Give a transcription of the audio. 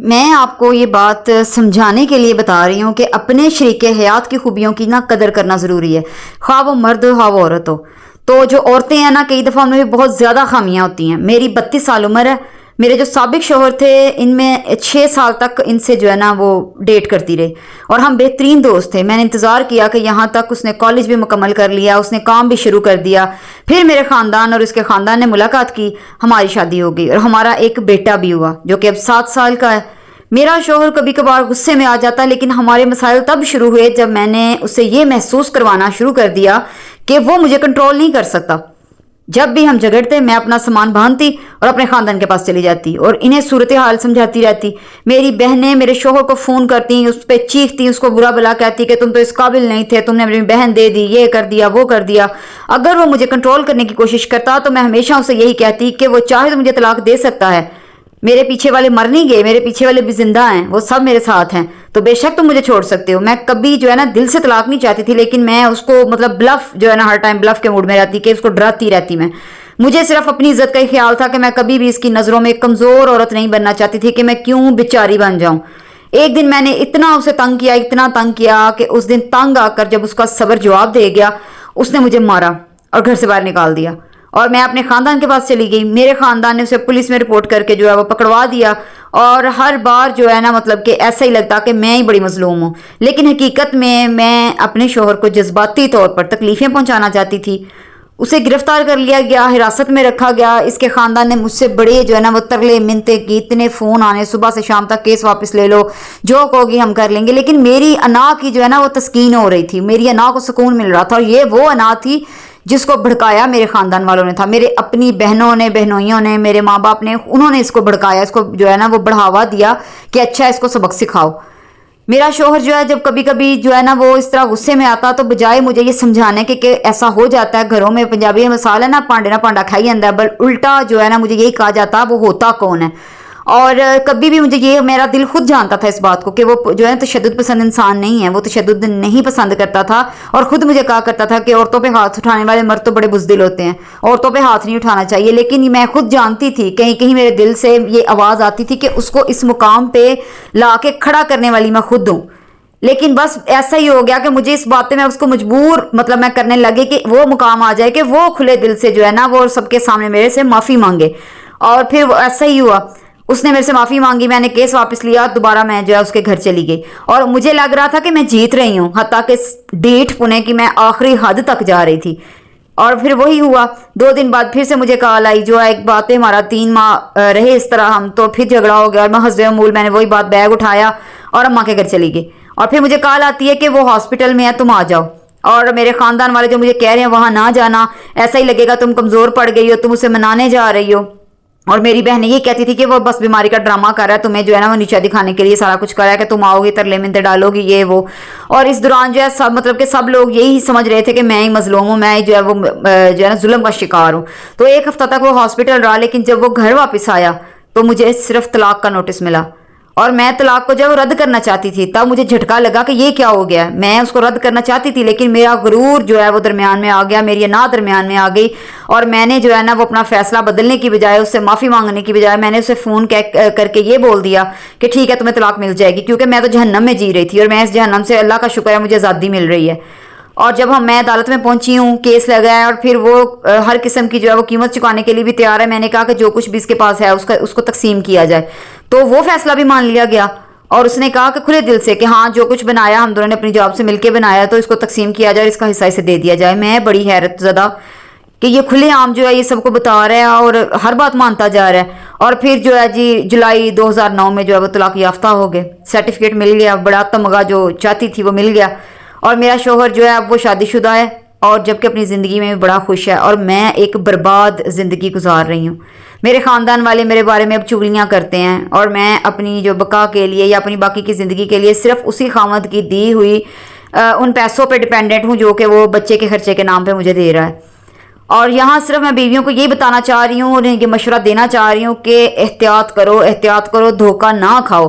میں آپ کو یہ بات سمجھانے کے لیے بتا رہی ہوں کہ اپنے شریک حیات کی خوبیوں کی نا قدر کرنا ضروری ہے، خواہ وہ مرد ہو خواہ وہ عورت ہو۔ تو جو عورتیں ہیں نا، کئی دفعہ ان میں بھی بہت زیادہ خامیاں ہوتی ہیں۔ میری 32 سال عمر ہے، میرے جو سابق شوہر تھے ان میں 6 سال تک ان سے جو ہے نا وہ ڈیٹ کرتی رہی، اور ہم بہترین دوست تھے۔ میں نے انتظار کیا کہ یہاں تک اس نے کالج بھی مکمل کر لیا، اس نے کام بھی شروع کر دیا، پھر میرے خاندان اور اس کے خاندان نے ملاقات کی، ہماری شادی ہو گئی اور ہمارا ایک بیٹا بھی ہوا جو کہ اب 7 سال کا ہے۔ میرا شوہر کبھی کبھار غصے میں آ جاتا، لیکن ہمارے مسائل تب شروع ہوئے جب میں نے اسے یہ محسوس کروانا شروع کر دیا کہ وہ مجھے کنٹرول نہیں کر سکتا۔ جب بھی ہم جھگڑتے میں اپنا سامان باندھتی اور اپنے خاندان کے پاس چلی جاتی اور انہیں صورتحال سمجھاتی رہتی۔ میری بہنیں میرے شوہر کو فون کرتی، اس پہ چیختی، اس کو برا بلا کہتی کہ تم تو اس قابل نہیں تھے، تم نے اپنی بہن دے دی، یہ کر دیا وہ کر دیا۔ اگر وہ مجھے کنٹرول کرنے کی کوشش کرتا تو میں ہمیشہ اسے یہی کہتی کہ وہ چاہے تو مجھے طلاق دے سکتا ہے، میرے پیچھے والے مر نہیں گئے، میرے پیچھے والے بھی زندہ ہیں، وہ سب میرے ساتھ ہیں، تو بے شک تم مجھے چھوڑ سکتے ہو۔ میں کبھی جو ہے نا دل سے طلاق نہیں چاہتی تھی، لیکن میں اس کو مطلب بلف جو ہے نا ہر ٹائم بلف کے موڈ میں رہتی کہ اس کو ڈراتی رہتی۔ میں مجھے صرف اپنی عزت کا ہی خیال تھا کہ میں کبھی بھی اس کی نظروں میں ایک کمزور عورت نہیں بننا چاہتی تھی کہ میں کیوں بیچاری بن جاؤں۔ ایک دن میں نے اتنا اسے تنگ کیا، اتنا تنگ کیا کہ اس دن تنگ آ کر جب اس کا صبر جواب دے گیا، اس نے مجھے مارا اور گھر سے باہر نکال دیا، اور میں اپنے خاندان کے پاس چلی گئی۔ میرے خاندان نے اسے پولیس میں رپورٹ کر کے جو ہے وہ پکڑوا دیا، اور ہر بار جو ہے نا مطلب کہ ایسا ہی لگتا کہ میں ہی بڑی مظلوم ہوں، لیکن حقیقت میں اپنے شوہر کو جذباتی طور پر تکلیفیں پہنچانا چاہتی تھی۔ اسے گرفتار کر لیا گیا، حراست میں رکھا گیا۔ اس کے خاندان نے مجھ سے بڑے جو ہے نا وہ ترلے منتیں کی، اتنے فون آنے صبح سے شام تک، کیس واپس لے لو، جو کہوگی ہم کر لیں گے۔ لیکن میری انا کی جو ہے نا وہ تسکین ہو رہی تھی، میری انا کو سکون مل رہا تھا، اور یہ وہ انا تھی جس کو بھڑکایا میرے خاندان والوں نے تھا، میرے اپنی بہنوں نے، بہنوئیوں نے، میرے ماں باپ نے، انہوں نے اس کو بھڑکایا، اس کو جو ہے نا وہ بڑھاوا دیا کہ اچھا اس کو سبق سکھاؤ۔ میرا شوہر جو ہے جب کبھی کبھی جو ہے نا وہ اس طرح غصے میں آتا تو بجائے مجھے یہ سمجھانے کہ ایسا ہو جاتا ہے گھروں میں، پنجابی مثال ہے نا، پانڈے نہ پانڈا کھائی اندر، بل الٹا جو ہے نا مجھے یہی کہا جاتا وہ ہوتا کون ہے۔ اور کبھی بھی مجھے یہ، میرا دل خود جانتا تھا اس بات کو کہ وہ جو ہے تشدد پسند انسان نہیں ہے، وہ تشدد نہیں پسند کرتا تھا، اور خود مجھے کہا کرتا تھا کہ عورتوں پہ ہاتھ اٹھانے والے مرد تو بڑے بزدل ہوتے ہیں، عورتوں پہ ہاتھ نہیں اٹھانا چاہیے۔ لیکن میں خود جانتی تھی، کہیں کہیں میرے دل سے یہ آواز آتی تھی کہ اس کو اس مقام پہ لا کے کھڑا کرنے والی میں خود ہوں۔ لیکن بس ایسا ہی ہو گیا کہ مجھے اس بات پہ میں اس کو مجبور مطلب میں کرنے لگے کہ وہ مقام آ جائے کہ وہ کھلے دل سے جو ہے نا وہ سب کے سامنے میرے سے معافی مانگے، اور پھر وہ ایسا ہی ہوا، اس نے میرے سے معافی مانگی، میں نے کیس واپس لیا، دوبارہ میں جو ہے اس کے گھر چلی گئی، اور مجھے لگ رہا تھا کہ میں جیت رہی ہوں، حتیٰ کہ ڈیٹ پونے کی میں آخری حد تک جا رہی تھی۔ اور پھر وہی ہوا، 2 دن بعد پھر سے مجھے کال آئی، جو ایک بات ہے، ہمارا 3 ماہ رہے اس طرح ہم، تو پھر جھگڑا ہو گیا، اور میں حسب معمول میں نے وہی بات بیگ اٹھایا اور اماں کے گھر چلی گئی، اور پھر مجھے کال آتی ہے کہ وہ ہاسپٹل میں ہے، تم آ جاؤ، اور میرے خاندان والے جو مجھے کہہ رہے ہیں وہاں نہ جانا، ایسا ہی لگے گا تم کمزور پڑ گئی ہو، تم اسے منانے جا رہی ہو۔ اور میری بہن یہ کہتی تھی کہ وہ بس بیماری کا ڈرامہ کر رہا ہے، تمہیں جو ہے نا وہ نیچا دکھانے کے لیے سارا کچھ کر رہا ہے کہ تم آؤ گی، ترلے منتے ڈالو گی، یہ وہ۔ اور اس دوران جو ہے سب مطلب کہ سب لوگ یہی سمجھ رہے تھے کہ میں ہی مظلوم ہوں، میں جو ہے وہ جو ہے نا ظلم کا شکار ہوں۔ تو 1 ہفتہ تک وہ ہاسپٹل رہا، لیکن جب وہ گھر واپس آیا تو مجھے صرف طلاق کا نوٹس ملا، اور میں طلاق کو جب رد کرنا چاہتی تھی تب مجھے جھٹکا لگا کہ یہ کیا ہو گیا۔ میں اس کو رد کرنا چاہتی تھی، لیکن میرا غرور جو ہے وہ درمیان میں آ گیا، میری انا درمیان میں آ گئی، اور میں نے جو ہے نا وہ اپنا فیصلہ بدلنے کی بجائے، اس سے معافی مانگنے کی بجائے، میں نے اسے فون کر کے یہ بول دیا کہ ٹھیک ہے تمہیں طلاق مل جائے گی، کیونکہ میں تو جہنم میں جی رہی تھی، اور میں اس جہنم سے اللہ کا شکر ہے مجھے آزادی مل رہی ہے۔ اور جب میں عدالت میں پہنچی ہوں، کیس لگا ہے، اور پھر وہ ہر قسم کی جو ہے وہ قیمت چکانے کے لیے بھی تیار ہے، میں نے کہا کہ جو کچھ بھی اس کے پاس ہے اس کو تقسیم کیا جائے، تو وہ فیصلہ بھی مان لیا گیا، اور اس نے کہا کہ کھلے دل سے کہ ہاں جو کچھ بنایا ہم دونوں نے اپنی جاب سے مل کے بنایا، تو اس کو تقسیم کیا جائے، اس کا حصہ اسے دے دیا جائے۔ میں بڑی حیرت زدہ کہ یہ کھلے عام جو ہے یہ سب کو بتا رہا ہے اور ہر بات مانتا جا رہا ہے، اور پھر جو ہے جی جولائی 2009 میں جو ہے وہ طلاق یافتہ ہو گئے، سرٹیفکیٹ مل گیا، بڑا تمغہ جو چاہتی تھی وہ مل گیا، اور میرا شوہر جو ہے اب وہ شادی شدہ ہے، اور جبکہ اپنی زندگی میں بھی بڑا خوش ہے، اور میں ایک برباد زندگی گزار رہی ہوں۔ میرے خاندان والے میرے بارے میں اب چغلیاں کرتے ہیں، اور میں اپنی جو بقا کے لیے یا اپنی باقی کی زندگی کے لیے صرف اسی خاوند کی دی ہوئی ان پیسوں پہ ڈیپینڈنٹ ہوں جو کہ وہ بچے کے خرچے کے نام پہ مجھے دے رہا ہے۔ اور یہاں صرف میں بیویوں کو یہ بتانا چاہ رہی ہوں، انہیں یہ مشورہ دینا چاہ رہی ہوں کہ احتیاط کرو، احتیاط کرو، دھوکہ نہ کھاؤ،